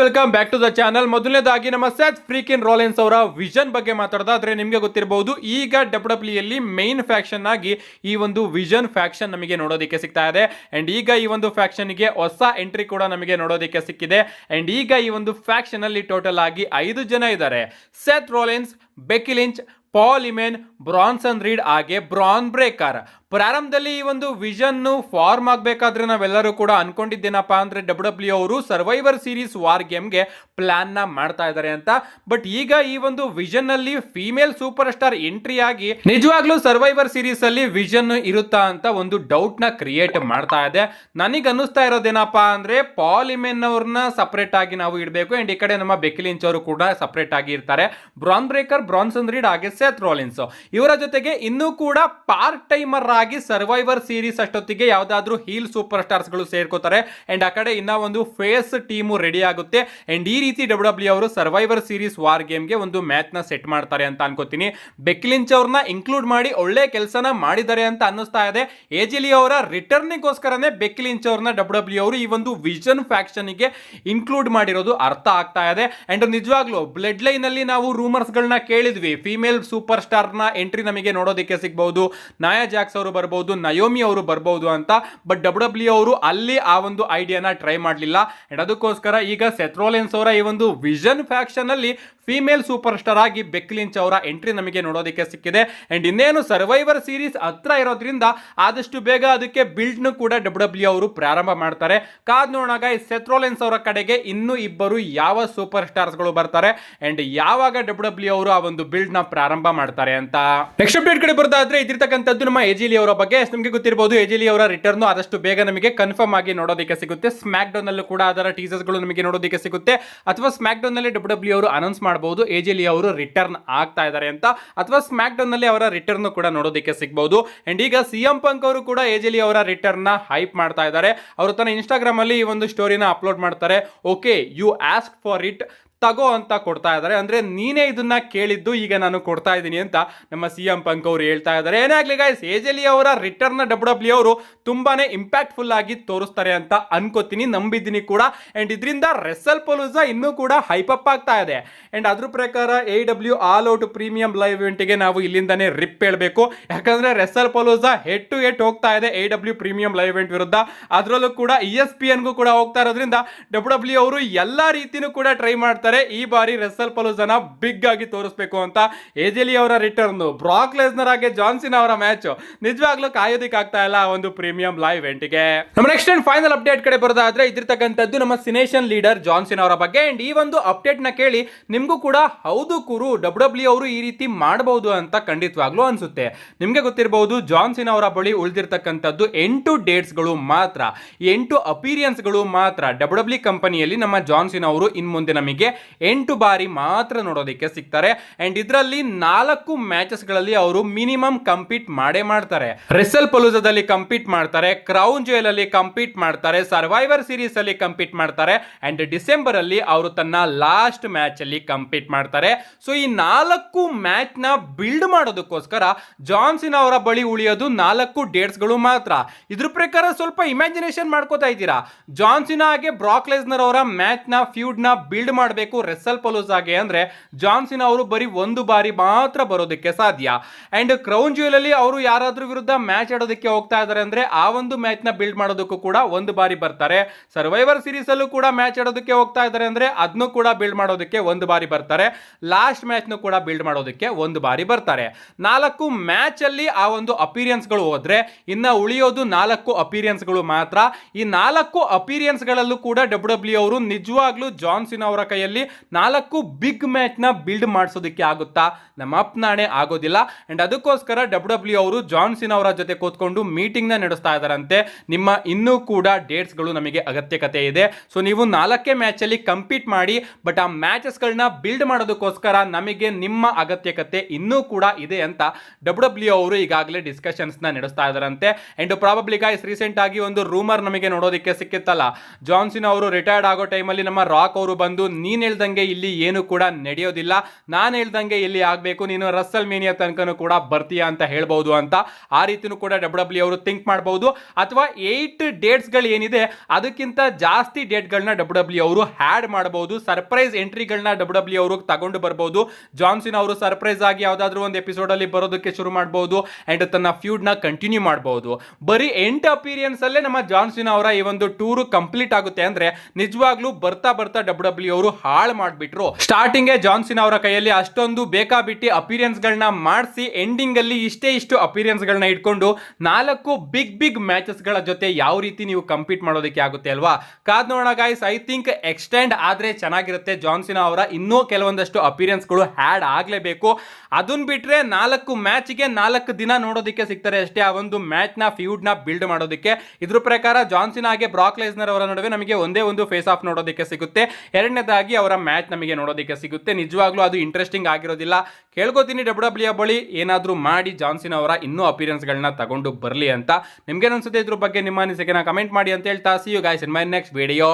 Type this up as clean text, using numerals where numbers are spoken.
Welcome back to the channel. ಮೊದಲನೇದಾಗಿ ನಮ್ಮ Seth Freakin Rollins ಅವರ ವಿಷನ್ ಬಗ್ಗೆ ಮಾತಾಡೋದಾದ್ರೆ ನಿಮಗೆ ಗೊತ್ತಿರಬಹುದು, ಈಗ ಡಬ್ಲ್ಯೂ ಮೈನ್ ಫ್ಯಾಕ್ಷನ್ ಆಗಿ ಈ ಒಂದು ವಿಷನ್ ಫ್ಯಾಕ್ಷನ್ ನಮಗೆ ನೋಡೋದಕ್ಕೆ ಸಿಗ್ತಾ ಇದೆ. ಅಂಡ್ ಈಗ ಈ ಒಂದು ಫ್ಯಾಕ್ಷನ್ ಗೆ ಹೊಸ ಎಂಟ್ರಿ ಕೂಡ ನಮಗೆ ನೋಡೋದಕ್ಕೆ ಸಿಕ್ಕಿದೆ. ಅಂಡ್ ಈಗ ಈ ಒಂದು ಫ್ಯಾಕ್ಷನ್ ಅಲ್ಲಿ ಟೋಟಲ್ ಆಗಿ 5 ಜನ ಇದ್ದಾರೆ. Seth Rollins, Becky Lynch, Paul Heyman, Bronson Reed ಹಾಗೆ ಬ್ರಾನ್ ಬ್ರೇಕರ್. ಪ್ರಾರಂಭದಲ್ಲಿ ಈ ಒಂದು ವಿಷನ್ ಫಾರ್ಮ್ ಆಗಬೇಕಾದ್ರೆ ನಾವೆಲ್ಲರೂ ಕೂಡ ಅನ್ಕೊಂಡಿದ್ದೇನಪ್ಪ ಅಂದ್ರೆ ಡಬ್ಲ್ಯೂ ಅವರು ಸರ್ವೈವರ್ ಸೀರೀಸ್ ವಾರ್ ಗೇಮ್ಗೆ ಪ್ಲಾನ್ ನ ಮಾಡ್ತಾ ಇದ್ದಾರೆ ಅಂತ. ಬಟ್ ಈಗ ಈ ಒಂದು ವಿಷನ್ ಅಲ್ಲಿ ಫೀಮೇಲ್ ಸೂಪರ್ ಸ್ಟಾರ್ ಎಂಟ್ರಿ ಆಗಿ ನಿಜವಾಗ್ಲೂ ಸರ್ವೈವರ್ ಸೀರೀಸ್ ಅಲ್ಲಿ ವಿಷನ್ ಇರುತ್ತಾ ಅಂತ ಒಂದು ಡೌಟ್ ನ ಕ್ರಿಯೇಟ್ ಮಾಡ್ತಾ ಇದೆ. ನನಗೆ ಅನ್ನಿಸ್ತಾ ಇರೋದೇನಪ್ಪಾ ಅಂದ್ರೆ ಪಾಲ್ ಇಮೆನ್ ಅವ್ರನ್ನ ಸಪರೇಟ್ ಆಗಿ ನಾವು ಇಡಬೇಕು. ಅಂಡ್ ಈ ಕಡೆ ನಮ್ಮ ಬೆಕ್ಕಿ ಲಿಂಚ್ ಅವರು ಕೂಡ ಸಪರೇಟ್ ಆಗಿ ಇರ್ತಾರೆ. ಬ್ರಾನ್ ಬ್ರೇಕರ್, ಬ್ರಾನ್ಸನ್ ರೀಡ್ ಹಾಗೆ ಸೆತ್ ರೋಲಿನ್ಸ್ ಇವರ ಜೊತೆಗೆ ಇನ್ನೂ ಕೂಡ ಪಾರ್ಟ್ ಟೈಮರ್ ಆಗಿ ಸರ್ವೈವರ್ ಸೀರೀಸ್ ಅಷ್ಟೊತ್ತಿಗೆ ಯಾವ್ದಾದ್ರು ಹೀಲ್ ಸೂಪರ್ ಸ್ಟಾರ್ಸ್ ಗಳು ಸೇರ್ಕೋತಾರೆ. ಅಂಡ್ ಆ ಕಡೆ ಇನ್ನ ಒಂದು ಫೇಸ್ ಟೀಮು ರೆಡಿ ಆಗುತ್ತೆ. ಅಂಡ್ ಈ ರೀತಿ ಡಬ್ಲ್ಯೂ ಅವರು ಸರ್ವೈವರ್ ಸೀರೀಸ್ ವಾರ್ ಗೇಮ್ಗೆ ಒಂದು ಮ್ಯಾಚ್ ನ ಸೆಟ್ ಮಾಡ್ತಾರೆ ಅಂತ ಅನ್ಕೋತೀನಿ. ಬೆಕ್ಕಿ ಲಿಂಚ್ ಅವ್ರನ್ನ ಇನ್ಕ್ಲೂಡ್ ಮಾಡಿ ಒಳ್ಳೆ ಕೆಲಸನ ಮಾಡಿದ್ದಾರೆ ಅಂತ ಅನ್ನಿಸ್ತಾ ಇದೆ. ಎಜಿಲಿ ಅವರ ರಿಟರ್ನಿಗೋಸ್ಕರನೇ ಬೆಕ್ಕಿ ಲಿಂಚ್ ಅವ್ರನ್ನ ಡಬ್ಲ್ಯೂ ಅವರು ಈ ಒಂದು ವಿಷನ್ ಫ್ಯಾಕ್ಷನ್ ಗೆ ಇನ್ಕ್ಲೂಡ್ ಮಾಡಿರೋದು ಅರ್ಥ ಆಗ್ತಾ ಇದೆ. ಅಂಡ್ ನಿಜವಾಗ್ಲೂ ಬ್ಲಡ್ ಲೈನ್ ಅಲ್ಲಿ ನಾವು ರೂಮರ್ಸ್ ಗಳನ್ನ ಕೇಳಿದ್ವಿ, ಫೀಮೇಲ್ ಸೂಪರ್ ಸ್ಟಾರ್ ನ ಎಂಟ್ರಿ ನಮಗೆ ನೋಡೋದಕ್ಕೆ ಸಿಗಬಹುದು, ನಾಯಾ ಜಾಕ್ಸ್ ಅವರು ಬರಬಹುದು, ನಯೋಮಿ ಅವರು ಬರಬಹುದು ಅಂತ. ಬಟ್ ಡಬ್ಲ್ಯೂ ಅವರು ಅಲ್ಲಿ ಆ ಒಂದು ಐಡಿಯಾನ ಟ್ರೈ ಮಾಡಲಿಲ್ಲ. ಅಂಡ್ ಅದಕ್ಕೋಸ್ಕರ ಈಗ ಸೆತ್ ರೋಲೆನ್ಸ್ ಅವರ ಈ ಒಂದು ವಿಷನ್ ಫ್ಯಾಕ್ಷನ್ ಅಲ್ಲಿ ಫೀಮೇಲ್ ಸೂಪರ್ ಸ್ಟಾರ್ ಆಗಿ ಬೆಕ್ಕಿ ಲಿಂಚ್ ಅವರ ಎಂಟ್ರಿ ನಮಗೆ ನೋಡೋದಕ್ಕೆ ಸಿಕ್ಕಿದೆ. ಅಂಡ್ ಇನ್ನೇನು ಸರ್ವೈವರ್ ಸೀರೀಸ್ ಹತ್ರ ಇರೋದ್ರಿಂದ ಆದಷ್ಟು ಬೇಗ ಅದಕ್ಕೆ ಬಿಲ್ಡ್ ನು ಕೂಡ ಡಬ್ಲ್ಯೂ ಅವರು ಪ್ರಾರಂಭ ಮಾಡ್ತಾರೆ. ಕಾದ್ ನೋಡೋಣ ಸೆತ್ ರೋಲೆನ್ಸ್ ಅವರ ಕಡೆಗೆ ಇನ್ನೂ ಇಬ್ಬರು ಯಾವ ಸೂಪರ್ ಸ್ಟಾರ್ಸ್ ಗಳು ಬರ್ತಾರೆ ಅಂಡ್ ಯಾವಾಗ ಡಬ್ಲ್ಯೂ ಅವರು ಆ ಒಂದು ಬಿಲ್ಡ್ ನ ಪ್ರಾರಂಭ ಮಾಡ್ತಾರೆ ಅಂತ. ನೆಕ್ಸ್ಟ್ ಅಪ್ಡೇಟ್ ಕಡೆ ಬರೋದಾದ್ರೆ ಇದಿರ್ತಕ್ಕಂಥದ್ದು ನಮ್ಮ ಎಜಿಲಿ ಅವರ ಬಗ್ಗೆ. ನಿಮಗೆ ಗೊತ್ತಿರಬಹುದು, ಎಜಿಲಿ ಅವರ ರಿಟರ್ನ್ ಆದಷ್ಟು ಬೇಗ ನಮಗೆ ಕನ್ಫರ್ಮ್ ಆಗಿ ನೋಡೋದಕ್ಕೆ ಸಿಗುತ್ತೆ. ಸ್ಮ್ಯಾಕ್ ಡೌನ್ ಅಲ್ಲೂ ಕೂಡ ಅದರ ಟೀಸರ್ಸ್ ಗಳು ನಮಗೆ ನೋಡೋದಕ್ಕೆ ಸಿಗುತ್ತೆ. ಅಥವಾ ಸ್ಮ್ಯಾಕ್ ಡೌನ್ ನಲ್ಲಿ ಡಬ್ಲ್ಯೂ ಅವರು ಅನೌನ್ಸ್ ಮಾಡಬಹುದು ಎಜಿಲಿ ಅವರು ರಿಟರ್ನ್ ಆಗ್ತಾ ಇದ್ದಾರೆ ಅಂತ, ಅಥವಾ ಸ್ಮ್ಯಾಕ್ ಡೌನ್ ನಲ್ಲಿ ಅವರ ರಿಟರ್ನ್ ಕೂಡ ನೋಡೋದಕ್ಕೆ ಸಿಗಬಹುದು. ಅಂಡ್ ಈಗ ಸಿಎಂ ಪಂಕ್ ಅವರು ಕೂಡ ಎಜಿಲಿ ಅವರ ರಿಟರ್ನ್ ನ ಹೈಪ್ ಮಾಡ್ತಾ ಇದ್ದಾರೆ. ಅವರು ತನ್ನ ಇನ್ಸ್ಟಾಗ್ರಾಮ್ ಅಲ್ಲಿ ಈ ಒಂದು ಸ್ಟೋರಿನ ಅಪ್ಲೋಡ್ ಮಾಡ್ತಾರೆ. Okay, you ask for it, ತಗೋ ಅಂತ ಕೊಡ್ತಾ ಇದ್ದಾರೆ. ಅಂದ್ರೆ ನೀನೇ ಇದನ್ನ ಕೇಳಿದ್ದು, ಈಗ ನಾನು ಕೊಡ್ತಾ ಇದ್ದೀನಿ ಅಂತ ನಮ್ಮ ಸಿಎಂ ಪಂಕ್ ಅವರು ಹೇಳ್ತಾ ಇದ್ದಾರೆ. ಏನೇ ಆಗ್ಲಿ ಗೈಸ್, ಎಜಿಲಿ ಅವರ ರಿಟರ್ನ್ ಡಬ್ಲ್ಯೂ ಅವರು ತುಂಬಾನೇ ಇಂಪ್ಯಾಕ್ಟ್ಫುಲ್ ಆಗಿ ತೋರಿಸ್ತಾರೆ ಅಂತ ಅನ್ಕೋತೀನಿ, ನಂಬಿದ್ದೀನಿ ಕೂಡ. ಅಂಡ್ ಇದರಿಂದ ರೆಸಲ್ ಪಲೂಸಾ ಇನ್ನೂ ಕೂಡ ಹೈಪ್ ಅಪ್ ಆಗ್ತಾ ಇದೆ. ಅಂಡ್ ಅದ್ರ ಪ್ರಕಾರ AEW all out premium live event ಗೆ ನಾವು ಇಲ್ಲಿಂದಾನೇ ರಿಪ್ ಹೇಳ್ಬೇಕು. ಯಾಕಂದ್ರೆ ರೆಸಲ್ ಪಲೂಸಾ ಹೆಡ್ ಟು ಹೆಡ್ ಹೋಗ್ತಾ ಇದೆ AEW ಪ್ರೀಮಿಯಂ ಲೈವ್ ಇವೆಂಟ್ ವಿರುದ್ಧ. ಅದರಲ್ಲೂ ಕೂಡ ESPN ಗೂ ಕೂಡ ಹೋಗ್ತಾ ಇರೋದ್ರಿಂದ ಡಬ್ಲ್ಯೂ ಅವರು ಎಲ್ಲಾ ರೀತಿನೂ ಕೂಡ ಟ್ರೈ ಮಾಡ್ತಾರೆ ಈ ಬಾರಿ ರೆಸಲ್ ಪಲೂಸಾನ ಬಿಗ್ ಆಗಿ ತೋರಿಸಬೇಕು ಅಂತ. ಎಜಿಲಿ ಅವರ ರಿಟರ್ನ್, ಬ್ರಾಕ್ ಲೆಸ್ನರ್ ಹಾಗೆ ಜಾನ್ ಸಿನಾ ಅವರ ಮ್ಯಾಚ್ ನಿಜವಾಗ್ಲೂ ಕಾಯೋದಿಕ್ ಆಗ್ತಾ ಇಲ್ಲ ಒಂದು ಪ್ರೀಮಿಯಂ ಲೈವ್ ಇವೆಂಟ್ ಗೆ. ನಮ್ಮ ನೆಕ್ಸ್ಟ್ ಅಂಡ್ ಫೈನಲ್ ಅಪ್ಡೇಟ್ ಕಡೆ ಬರೋದಾದ್ರೆ ಇದಿರ್ತಕ್ಕಂಥದ್ದು ನಮ್ಮ ಸಿನೇಷನ್ ಲೀಡರ್ ಜಾನ್ ಸಿನಾ ಅವರ ಬಗ್ಗೆ. ಅಂಡ್ ಈ ಒಂದು ಅಪ್ಡೇಟ್ ನ ಕೇಳಿ ನಿಮ್ಗೂ ಕೂಡ ಹೌದು ಕುರು, ಡಬ್ಲ್ಯೂ ಅವರು ಈ ರೀತಿ ಮಾಡಬಹುದು ಅಂತ ಖಂಡಿತವಾಗ್ಲೂ ಅನ್ಸುತ್ತೆ. ನಿಮ್ಗೆ ಗೊತ್ತಿರಬಹುದು, ಜಾನ್ ಸಿನಾ ಅವರ ಬಳಿ ಉಳಿದಿರ್ತಕ್ಕಂಥದ್ದು 8 ಡೇಟ್ಸ್ ಗಳು ಮಾತ್ರ, 8 ಅಪಿರಿಯನ್ಸ್ ಗಳು ಮಾತ್ರ. ಡಬ್ಲ್ಯೂ ಕಂಪನಿಯಲ್ಲಿ ನಮ್ಮ ಜಾನ್ ಸಿನಾ ಅವರು ಇನ್ ಮುಂದೆ ನಮಗೆ 8 ಬಾರಿ ಮಾತ್ರ ನೋಡೋದಕ್ಕೆ ಸಿಗ್ತಾರೆ. ಅಂಡ್ ಇದರಲ್ಲಿ 4 ಮ್ಯಾಚಸ್ ಗಳಲ್ಲಿ ಅವರು ಮಿನಿಮಮ್ ಕಂಪೀಟ್ ಮಾಡೇ ಮಾಡ್ತಾರೆ. ರೆಸಲ್ ಪಲೂಸಾದಲ್ಲಿ ಕಂಪೀಟ್ ಮಾಡ್ತಾರೆ, ಕ್ರೌನ್ ಜುವೆಲ್ ಅಲ್ಲಿ ಕಂಪೀಟ್ ಮಾಡ್ತಾರೆ, ಸರ್ವೈವರ್ ಸೀರೀಸ್ ಅಲ್ಲಿ ಕಂಪೀಟ್ ಮಾಡ್ತಾರೆ. ಅಂಡ್ ಡಿಸೆಂಬರ್ ಅಲ್ಲಿ ಅವರು ತನ್ನ ಲಾಸ್ಟ್ ಮ್ಯಾಚ್ ಅಲ್ಲಿ ಕಂಪೀಟ್ ಮಾಡ್ತಾರೆ. ಸೊ ಈ 4 ಮ್ಯಾಚ್ ನ ಬಿಲ್ಡ್ ಮಾಡೋದಕ್ಕೋಸ್ಕರ ಜಾನ್ ಸಿನಾ ಅವರ ಬಳಿ ಉಳಿಯೋದು 4 ಡೇಟ್ಸ್ ಗಳು ಮಾತ್ರ. ಇದ್ರ ಪ್ರಕಾರ ಸ್ವಲ್ಪ ಇಮ್ಯಾಜಿನೇಷನ್ ಮಾಡ್ಕೋತಾ ಇದ್ದೀರಾ, ಜಾನ್ ಸಿನಾ ಹಾಗೆ ಬ್ರಾಕ್ ಲೆಸ್ನರ್ ಅವರ ಮ್ಯಾಚ್ ನ ಫ್ಯೂಡ್ ನ ಬಿಲ್ಡ್ ಮಾಡಬೇಕು ರೆಸಲ್ ಪಲೂಸಾಗೆ ಅಂದ್ರೆ ಜಾನ್ ಸಿನಾ ಅವರು ಬರೀ 1 ಬಾರಿ ಮಾತ್ರ ಬರೋದಕ್ಕೆ ಸಾಧ್ಯ. ಅಂಡ್ ಕ್ರೌನ್ ಜುವೆಲ್ ಅಲ್ಲಿ ಅವರು ಯಾರಾದ್ರೂ ವಿರುದ್ಧ ಮ್ಯಾಚ್ ಆಡೋದಕ್ಕೆ ಹೋಗ್ತಾ ಇದ್ದಾರೆ ಅಂದ್ರೆ ಆ ಒಂದು ಮ್ಯಾಚ್ ನ ಬಿಲ್ಡ್ ಮಾಡೋದಕ್ಕೂ ಕೂಡ 1 ಬಾರಿ ಬರ್ತಾರೆ. ಸರ್ವೈವರ್ ಸೀರೀಸ್ ಅಲ್ಲೂ ಕೂಡ ಮ್ಯಾಚ್ ಆಡೋದಕ್ಕೆ ಹೋಗ್ತಾ ಇದ್ದಾರೆ ಅಂದ್ರೆ ಅದನ್ನು ಕೂಡ ಬಿಲ್ಡ್ ಮಾಡೋದಕ್ಕೆ 1 ಬಾರಿ ಬರ್ತಾರೆ. ಲಾಸ್ಟ್ ಮ್ಯಾಚ್ ನು ಕೂಡ ಬಿಲ್ಡ್ ಮಾಡೋದಕ್ಕೆ 1 ಬಾರಿ ಬರ್ತಾರೆ. 4 ಮ್ಯಾಚ್ ಅಲ್ಲಿ ಆ ಒಂದು ಅಪಿರಿಯನ್ಸ್ ಗಳು ಹೋದ್ರೆ ಇನ್ನ ಉಳಿಯೋದು 4 ಅಪಿರಿಯನ್ಸ್ ಗಳು ಮಾತ್ರ. ಈ 4 ಅಪಿರಿಯನ್ಸ್ ಗಳಲ್ಲೂ ಕೂಡ ಡಬ್ಲ್ಯೂ ಅವರು ನಿಜವಾಗ್ಲೂ ಜಾನ್ ಸಿನಾ ಅವರ ಕೈಯಲ್ಲಿ 4 ಬಿಗ್ ಮ್ಯಾಚ್ ನ ಬಿಲ್ಡ್ ಮಾಡಿಸೋದಕ್ಕೆ ಆಗುತ್ತಾ? ನಮ್ಮ ಅಪ್ನಾಣೆ ಆಗೋದಿಲ್ಲ. ಅಂಡ್ ಅದಕ್ಕೋಸ್ಕರ ಡಬ್ಲ್ಯೂ ಅವರು ಜಾನ್ ಸಿನಾ ಅವರ ಜೊತೆ ಕೂತ್ಕೊಂಡು ಮೀಟಿಂಗ್ ನ ನಡೆಸ್ತಾ ಇದ್ದಾರಂತೆ. ನಿಮ್ಮ ಇನ್ನೂ ಕೂಡ ಡೇಟ್ಸ್ ಗಳು ನಮಗೆ ಅಗತ್ಯಕತೆ ಇದೆ, ಸೊ ನೀವು 4 ಮ್ಯಾಚ್ ಅಲ್ಲಿ ಕಂಪೀಟ್ ಮಾಡಿ, ಬಟ್ ಆ ಮ್ಯಾಚಸ್ ಗಳನ್ನ ಬಿಲ್ಡ್ ಮಾಡೋದಕ್ಕೋಸ್ಕರ ನಮಗೆ ನಿಮ್ಮ ಅಗತ್ಯಕತೆ ಇನ್ನೂ ಕೂಡ ಇದೆ ಅಂತ ಡಬ್ಲ್ಯೂ ಅವರು ಈಗಾಗಲೇ ಡಿಸ್ಕಷನ್ಸ್ ನ ನಡೆಸ್ತಾ ಇದ್ದಾರಂತೆ. ಅಂಡ್ ಪ್ರಾಬಬ್ಲಿ ಗೈಸ್, ರೀಸೆಂಟ್ ಆಗಿ ಒಂದು ರೂಮರ್ ನಮಗೆ ನೋಡೋದಕ್ಕೆ ಸಿಕ್ಕಿತ್ತಲ್ಲ, ಜಾನ್ ಸಿನಾ ಅವರು ರಿಟೈರ್ಡ್ ಆಗೋ ಟೈಮಲ್ಲಿ ನಮ್ಮ ರಾಕ್ ಅವರು ಬಂದು ನೀನ್ ಹೇಳ್ದಂಗೆ ಇಲ್ಲಿ ಏನು ಕೂಡ ನಡೆಯೋದಿಲ್ಲ, ನಾನು ಹೇಳ್ದಂಗೆ ಇಲ್ಲಿ ಆಗಬೇಕು, ನೀನು ರಸ್ಸಲ್ ಮೇನಿಯಾ ತನಕನೂ ಕೂಡ ಬರ್ತೀಯಾ ಅಂತ ಹೇಳ್ಬೋದು ಅಂತ ಆ ರೀತಿನೂ ಕೂಡ ಡಬ್ಲ್ಯೂ ಅವರು ಥಿಂಕ್ ಮಾಡಬಹುದು. ಅಥವಾ 8 ಡೇಟ್ಸ್ಗಳು ಏನಿದೆ ಅದಕ್ಕಿಂತ ಜಾಸ್ತಿ ಡೇಟ್ಗಳನ್ನ ಡಬ್ಲ್ಯೂ ಅವರು ಹ್ಯಾಡ್ ಮಾಡಬಹುದು. ಸರ್ಪ್ರೈಸ್ ಎಂಟ್ರಿಗಳನ್ನ ಡಬ್ಲ್ಯೂ ಅವರು ತಗೊಂಡು ಬರ್ಬೋದು. ಜಾನ್ಸಿನ್ ಅವರು ಸರ್ಪ್ರೈಸ್ ಆಗಿ ಯಾವ್ದಾದ್ರು ಒಂದು ಎಪಿಸೋಡ್ ಅಲ್ಲಿ ಬರೋದಕ್ಕೆ ಶುರು ಮಾಡಬಹುದು ಅಂಡ್ ತನ್ನ ಫ್ಯೂಡ್ ನ ಕಂಟಿನ್ಯೂ ಮಾಡಬಹುದು. ಬರೀ 8 ಅಪಿರಿಯನ್ಸ್ ಅಲ್ಲೇ ನಮ್ಮ ಜಾನ್ಸಿನ್ ಅವರ ಈ ಒಂದು ಟೂರ್ ಕಂಪ್ಲೀಟ್ ಆಗುತ್ತೆ ಅಂದ್ರೆ ನಿಜವಾಗ್ಲೂ ಬರ್ತಾ ಬರ್ತಾ ಡಬ್ಲ್ಯೂ ಅವರು ಹಾಳು ಮಾಡಿಬಿಟ್ರು. ಸ್ಟಾರ್ಟಿಂಗ್ ಜಾನ್ಸಿನ್ ಅವರ ಕೈಯಲ್ಲಿ ಅಷ್ಟೊಂದು ಬೇಕಾಬಿಟ್ಟಿ ಅಪಿರಿಯನ್ಸ್ ಗಳನ್ನ ಮಾಡಿಸಿ ಎಂಡಿಂಗ್ ಅಲ್ಲಿ ಇಷ್ಟು ಅಪಿರಿಯನ್ಸ್ ಗಳನ್ನ ಇಟ್ಕೊಂಡು 4 ಬಿಗ್ ಮ್ಯಾಚಸ್ ಗಳ ಜೊತೆ ಯಾವ ರೀತಿ ನೀವು ಕಂಪೀಟ್ ಮಾಡೋದಕ್ಕೆ ಆಗುತ್ತೆ ಅಲ್ವಾ? ಕಾದ್ ನೋಡೋಣ ಗೈಸ್. ಐ ಥಿಂಕ್ ಎಕ್ಸ್ಟೆಂಡ್ ಆದ್ರೆ ಚೆನ್ನಾಗಿರುತ್ತೆ. ಜಾನ್ಸಿನ್ ಅವರ ಇನ್ನೂ ಕೆಲವೊಂದಷ್ಟು ಅಪಿರಿಯನ್ಸ್ ಗಳು ಹ್ಯಾಡ್ ಆಗ್ಲೇಬೇಕು. ಅದನ್ನ ಬಿಟ್ರೆ 4 ಮ್ಯಾಚ್ಗೆ 4 ದಿನ ನೋಡೋದಕ್ಕೆ ಸಿಗ್ತಾರೆ ಅಷ್ಟೇ ಆ ಒಂದು ಮ್ಯಾಚ್ ನ ಫ್ಯೂಡ್ ನ ಬಿಲ್ಡ್ ಮಾಡೋದಕ್ಕೆ. ಇದ್ರ ಪ್ರಕಾರ ಜಾನ್ಸಿನ್ ಹಾಗೆ ಬ್ರಾಕ್ ಲೆಸ್ನರ್ ಅವರ ನಡುವೆ ನಮಗೆ ಒಂದೇ ಒಂದು ಫೇಸ್ ಆಫ್ ನೋಡೋದಕ್ಕೆ ಸಿಗುತ್ತೆ. ಎರಡನೇದಾಗಿ ಅವರ ಮ್ಯಾಚ್ ನಮಗೆ ನೋಡೋದಕ್ಕೆ ಸಿಗುತ್ತೆ. ನಿಜವಾಗ್ಲೂ ಅದು ಇಂಟ್ರೆಸ್ಟಿಂಗ್ ಆಗಿರೋದಿಲ್ಲ. ಕೇಳ್ಕೊತೀನಿ ಡಬ್ಲ್ಯೂ ಬಳಿ ಏನಾದ್ರೂ ಮಾಡಿ ಜಾನ್ಸಿನ್ ಅವರ ಇನ್ನೂ ಅಪಿರಿಯನ್ಸ್ ಗಳನ್ನ ತಗೊಂಡು ಬರಲಿ ಅಂತ. ನಿಮ್ಗೆ ಅನ್ಸುತ್ತೆ ಇದ್ರ ಬಗ್ಗೆ ನಿಮ್ಮ ಅನಿಸಿಕೆನ ಕಮೆಂಟ್ ಮಾಡಿ ಅಂತ ಹೇಳ್ತಾ see you guys in my next video.